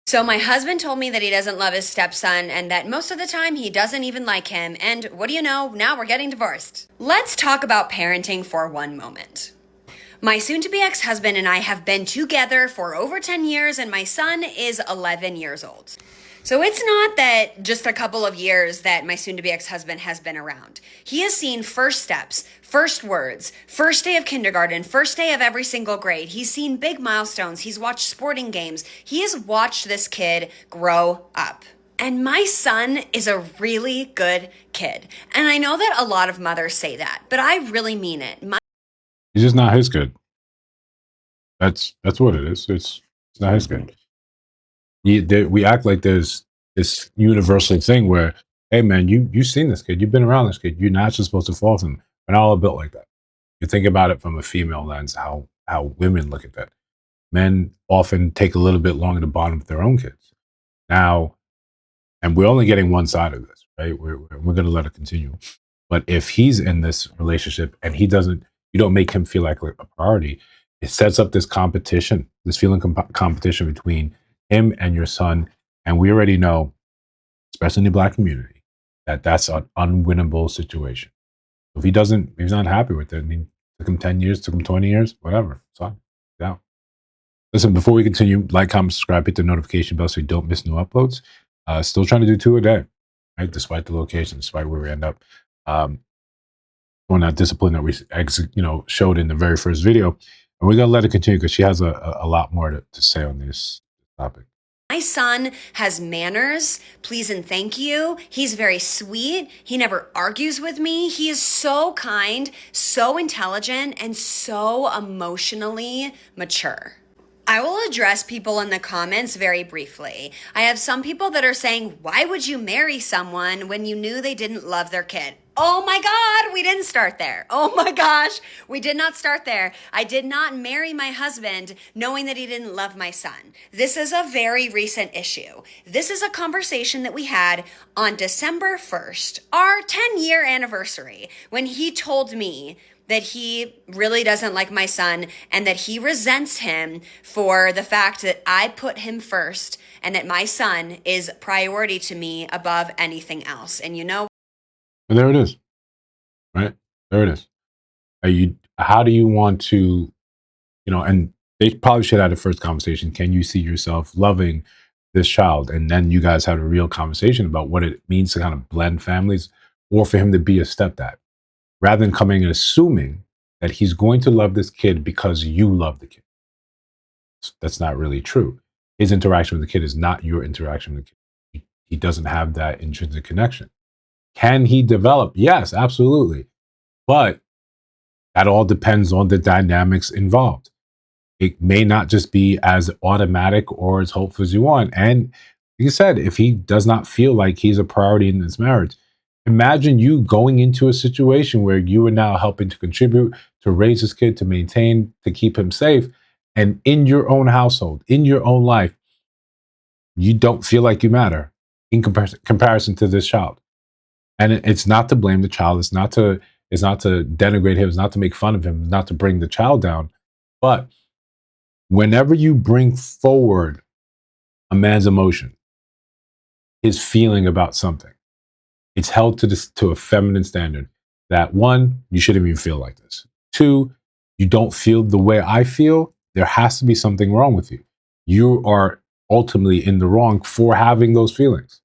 So my husband told me that he doesn't love his stepson and that most of the time he doesn't even like him. And what do you know? Now we're getting divorced. Let's talk about parenting for one moment. My soon to be ex husband and I have been together for over 10 years, and my son is 11 years old. So it's not that just a couple of years that my soon to be ex husband has been around. He has seen first steps, first words, first day of kindergarten, first day of every single grade. He's seen big milestones. He's watched sporting games. He has watched this kid grow up. And my son is a really good kid. And I know that a lot of mothers say that, but I really mean it. He's just not his kid. That's what it is. It's not his kid. We act like there's this universal thing where, hey man, you've seen this kid, you've been around this kid, you're not just supposed to fall for him. We're not all built like that. You think about it from a female lens, how women look at that. Men often take a little bit longer to bond with their own kids. Now, and we're only getting one side of this, right? We're going to let it continue. But if he's in this relationship and you don't make him feel like a priority, it sets up this competition, this feeling competition between him and your son. And we already know, especially in the Black community, that that's an unwinnable situation. If he's not happy with it, I mean, took him 10 years, took him 20 years, whatever. It's fine. Yeah. Listen, before we continue, like, comment, subscribe, hit the notification bell so you don't miss new uploads. Still trying to do 2 a day, right? Despite the location, despite where we end up. On that discipline that we showed in the very first video. And we're going to let it continue because she has a lot more to say on this topic. My son has manners, please and thank you. He's very sweet. He never argues with me. He is so kind, so intelligent, and so emotionally mature. I will address people in the comments very briefly. I have some people that are saying, why would you marry someone when you knew they didn't love their kid? Oh my God, we didn't start there. Oh my gosh, we did not start there. I did not marry my husband knowing that he didn't love my son. This is a very recent issue. This is a conversation that we had on December 1st, our 10-year anniversary, when he told me that he really doesn't like my son and that he resents him for the fact that I put him first and that my son is priority to me above anything else. And you know, And there it is, right? There it is. How do you want to, and they probably should have the first conversation. Can you see yourself loving this child? And then you guys have a real conversation about what it means to kind of blend families or for him to be a stepdad, rather than coming and assuming that he's going to love this kid because you love the kid. That's not really true. His interaction with the kid is not your interaction with the kid. He doesn't have that intrinsic connection. Can he develop? Yes, absolutely. But that all depends on the dynamics involved. It may not just be as automatic or as hopeful as you want. And like you said, if he does not feel like he's a priority in this marriage, imagine you going into a situation where you are now helping to contribute to raise this kid, to maintain, to keep him safe. And in your own household, in your own life, you don't feel like you matter in comparison to this child. And it's not to blame the child. It's not to denigrate him. It's not to make fun of him. It's not to bring the child down. But whenever you bring forward a man's emotion, his feeling about something, it's held to a feminine standard that, one, you shouldn't even feel like this. Two, you don't feel the way I feel. There has to be something wrong with you. You are ultimately in the wrong for having those feelings.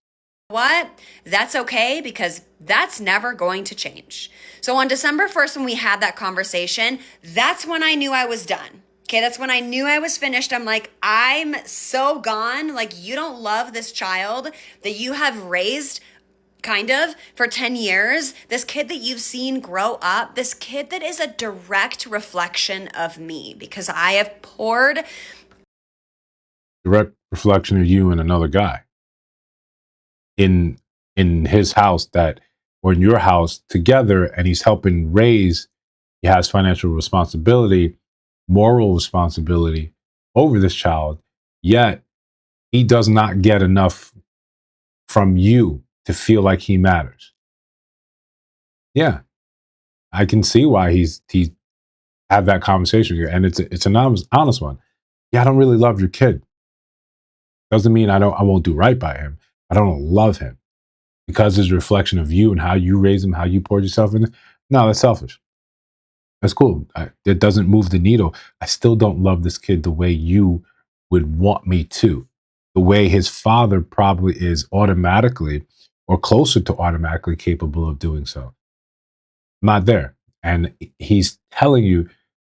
what? That's okay because that's never going to change. So on December 1st, when we had that conversation, that's when I knew I was done. Okay, that's when I knew I was finished. I'm like, I'm so gone. Like, you don't love this child that you have raised kind of for 10 years, this kid that you've seen grow up, this kid that is a direct reflection of me because I have poured Direct reflection of you and another guy in his house, that, or in your house together, and he's helping raise. He has financial responsibility, moral responsibility over this child, yet he does not get enough from you to feel like he matters. Yeah, I can see why he had that conversation with you, and it's an honest one. Yeah, I don't really love your kid. Doesn't mean I won't do right by him. I don't love him because it's a reflection of you and how you raise him, how you poured yourself in. No, that's selfish. That's cool. It doesn't move the needle. I still don't love this kid the way you would want me to. The way his father probably is automatically or closer to automatically capable of doing so. I'm not there. And he's telling you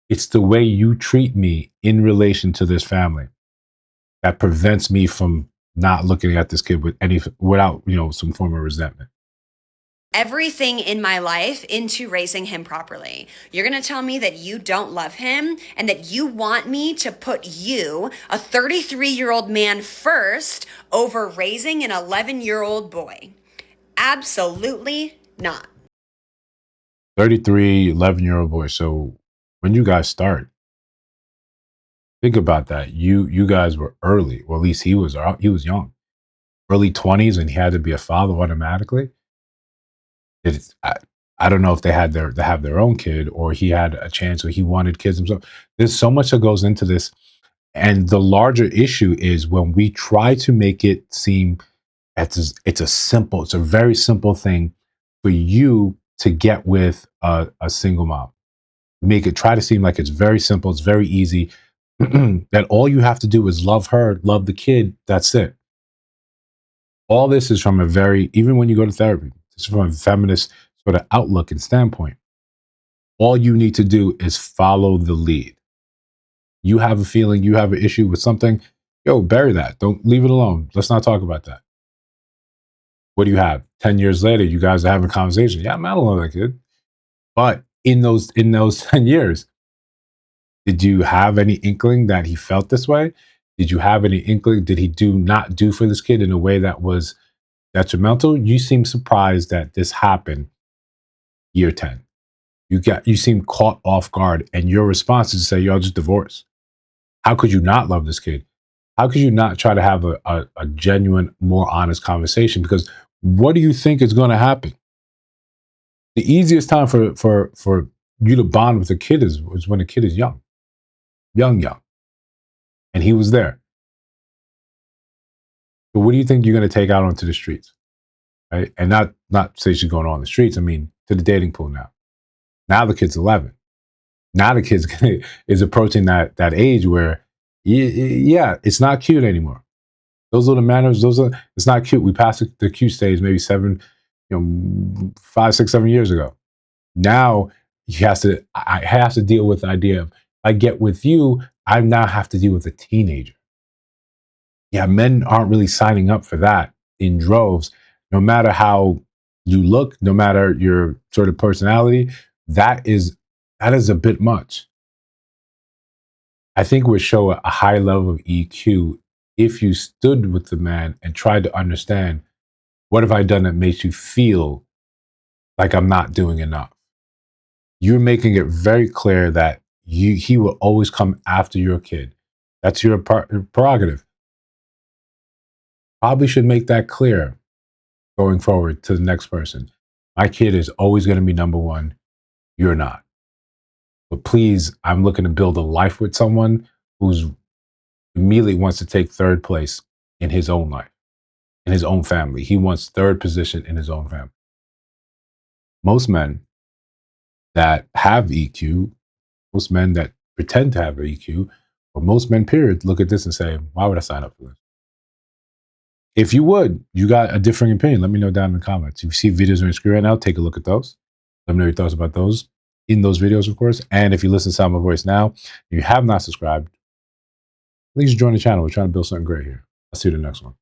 it's the way you treat me in relation to this family that prevents me from not looking at this kid with any without, some form of resentment. Everything in my life into raising him properly. You're going to tell me that you don't love him and that you want me to put you, a 33-year-old man, first over raising an 11-year-old boy. Absolutely not. 33, 11-year-old boy. So when you guys start, think about that. You guys were early, or at least he was young. Early 20s and he had to be a father automatically. It's I don't know if they have their own kid or he had a chance or he wanted kids himself. There's so much that goes into this. And the larger issue is when we try to make it seem it's a very simple thing for you to get with a single mom. Make it try to seem like it's very simple, it's very easy. That all you have to do is love her, love the kid. That's it. All this is from a very, even when you go to therapy, this is from a feminist sort of outlook and standpoint. All you need to do is follow the lead. You have a feeling, you have an issue with something, yo, bury that. Don't leave it alone. Let's not talk about that. What do you have? 10 years later, you guys are having a conversation. Yeah, I'm not alone that kid. But in those 10 years, did you have any inkling that he felt this way? Did you have any inkling? Did he not do for this kid in a way that was detrimental? You seem surprised that this happened year 10. You seem caught off guard, and your response is to say, "Y'all just divorce." How could you not love this kid? How could you not try to have a genuine, more honest conversation? Because what do you think is going to happen? The easiest time for you to bond with a kid is when a kid is young, young, and he was there. But what do you think you're going to take out onto the streets, right? And not say she's going on the streets. I mean, to the dating pool now. Now the kid's 11. Now the kid's is approaching that age where, yeah, it's not cute anymore. Those little manners, it's not cute. We passed the cute stage maybe 5, 6, 7 years ago. Now I have to deal with the idea of, if I get with you, I now have to deal with a teenager. Yeah, men aren't really signing up for that in droves. No matter how you look, no matter your sort of personality, that is a bit much. I think it would show a high level of EQ if you stood with the man and tried to understand, what have I done that makes you feel like I'm not doing enough? You're making it very clear that he will always come after your kid. That's your prerogative. Probably should make that clear going forward to the next person. My kid is always going to be number one. You're not. But please, I'm looking to build a life with someone who's immediately wants to take third place in his own life, in his own family. He wants third position in his own family. Most men that have EQ, most men that pretend to have EQ, or most men, period, look at this and say, why would I sign up for this? If you would, you got a differing opinion, let me know down in the comments. If you see videos on your screen right now, take a look at those. Let me know your thoughts about those in those videos, of course. And if you listen to Sound My Voice now, you have not subscribed, please join the channel. We're trying to build something great here. I'll see you in the next one.